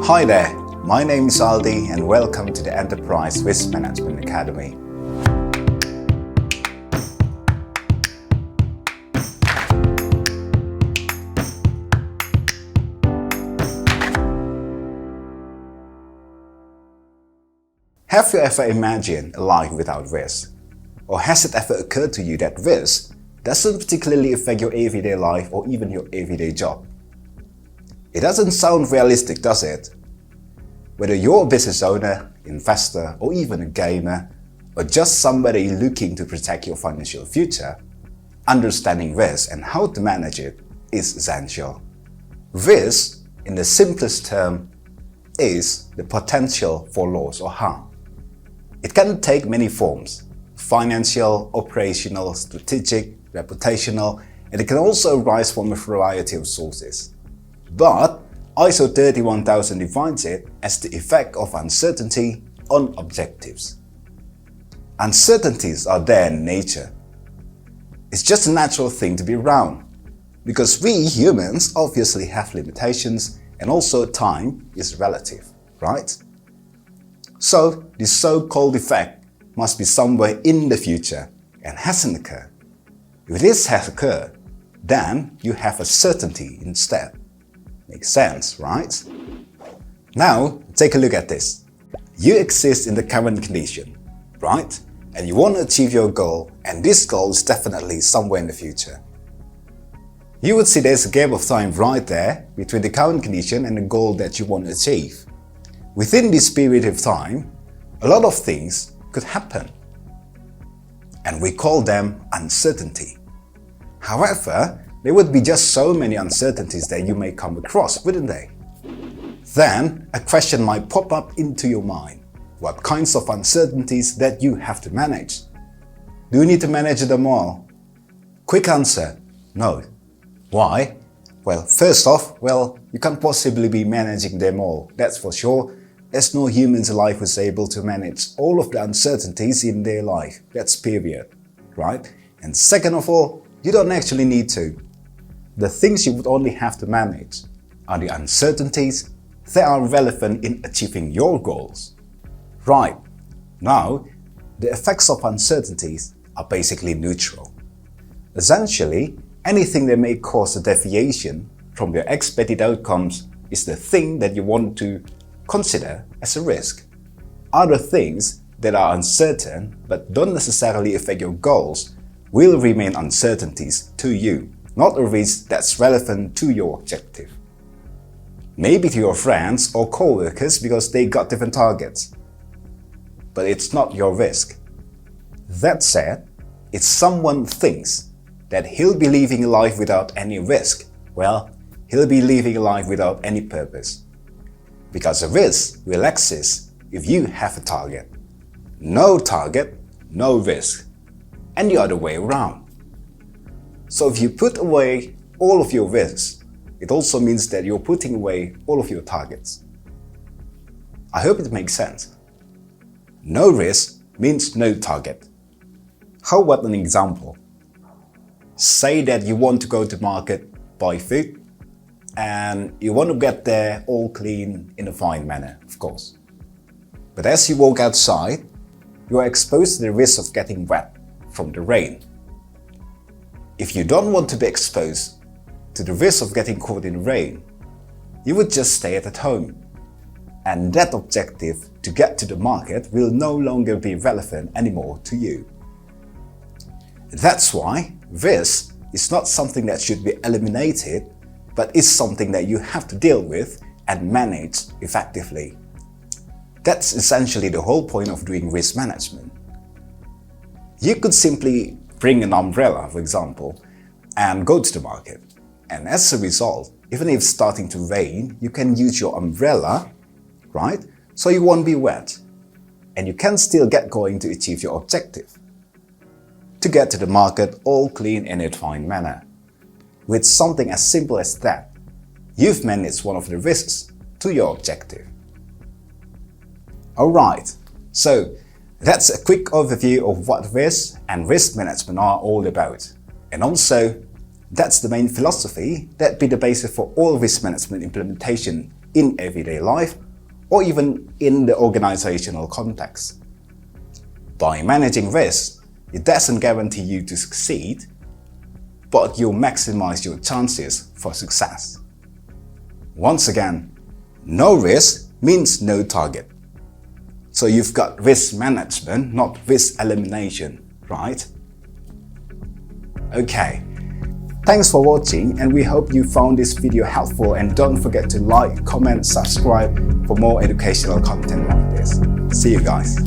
Hi there, my name is Aldi and welcome to the Enterprise Risk Management Academy. Have you ever imagined a life without risk? Or has it ever occurred to you that risk doesn't particularly affect your everyday life or even your everyday job? It doesn't sound realistic, does it? Whether you're a business owner, investor, or even a gamer, or just somebody looking to protect your financial future, understanding risk and how to manage it is essential. Risk, in the simplest term, is the potential for loss or harm. It can take many forms: financial, operational, strategic, reputational, and it can also arise from a variety of sources. But ISO 31000 defines it as the effect of uncertainty on objectives. Uncertainties are there in nature. It's just a natural thing to be around, because we humans obviously have limitations and also time is relative, right? So this so-called effect must be somewhere in the future and hasn't occurred. If this has occurred, then you have a certainty instead. Makes sense, right? Now, take a look at this. You exist in the current condition, right? And you want to achieve your goal, and this goal is definitely somewhere in the future. You would see there's a gap of time right there between the current condition and the goal that you want to achieve. Within this period of time, a lot of things could happen, and we call them uncertainty. However, there would be just so many uncertainties that you may come across, wouldn't they? Then a question might pop up into your mind. What kinds of uncertainties that you have to manage? Do you need to manage them all? Quick answer: no. Why? Well, first off, you can't possibly be managing them all, that's for sure. There's no humans alive who's able to manage all of the uncertainties in their life, that's period, right? And second of all, you don't actually need to. The things you would only have to manage are the uncertainties that are relevant in achieving your goals. Right, now, the effects of uncertainties are basically neutral. Essentially, anything that may cause a deviation from your expected outcomes is the thing that you want to consider as a risk. Other things that are uncertain but don't necessarily affect your goals will remain uncertainties to you, not a risk that's relevant to your objective. Maybe to your friends or co-workers because they got different targets. But it's not your risk. That said, if someone thinks that he'll be living a life without any risk, he'll be living a life without any purpose. Because a risk will exist if you have a target. No target, no risk. And the other way around. So if you put away all of your risks, it also means that you're putting away all of your targets. I hope it makes sense. No risk means no target. How about an example? Say that you want to go to market, buy food, and you want to get there all clean in a fine manner, of course. But as you walk outside, you are exposed to the risk of getting wet from the rain. If you don't want to be exposed to the risk of getting caught in rain, you would just stay at home. And that objective to get to the market will no longer be relevant anymore to you. That's why risk is not something that should be eliminated, but is something that you have to deal with and manage effectively. That's essentially the whole point of doing risk management. You could simply bring an umbrella, for example, and go to the market. And as a result, even if it's starting to rain, you can use your umbrella, right? So you won't be wet. And you can still get going to achieve your objective. To get to the market all clean in a fine manner. With something as simple as that, you've managed one of the risks to your objective. Alright, so that's a quick overview of what risk and risk management are all about. And also, that's the main philosophy that be the basis for all risk management implementation in everyday life or even in the organizational context. By managing risk, it doesn't guarantee you to succeed, but you'll maximize your chances for success. Once again, no risk means no target. So you've got risk management, not risk elimination, right? Okay, thanks for watching, and we hope you found this video helpful, and don't forget to like, comment, subscribe for more educational content like this. See you guys.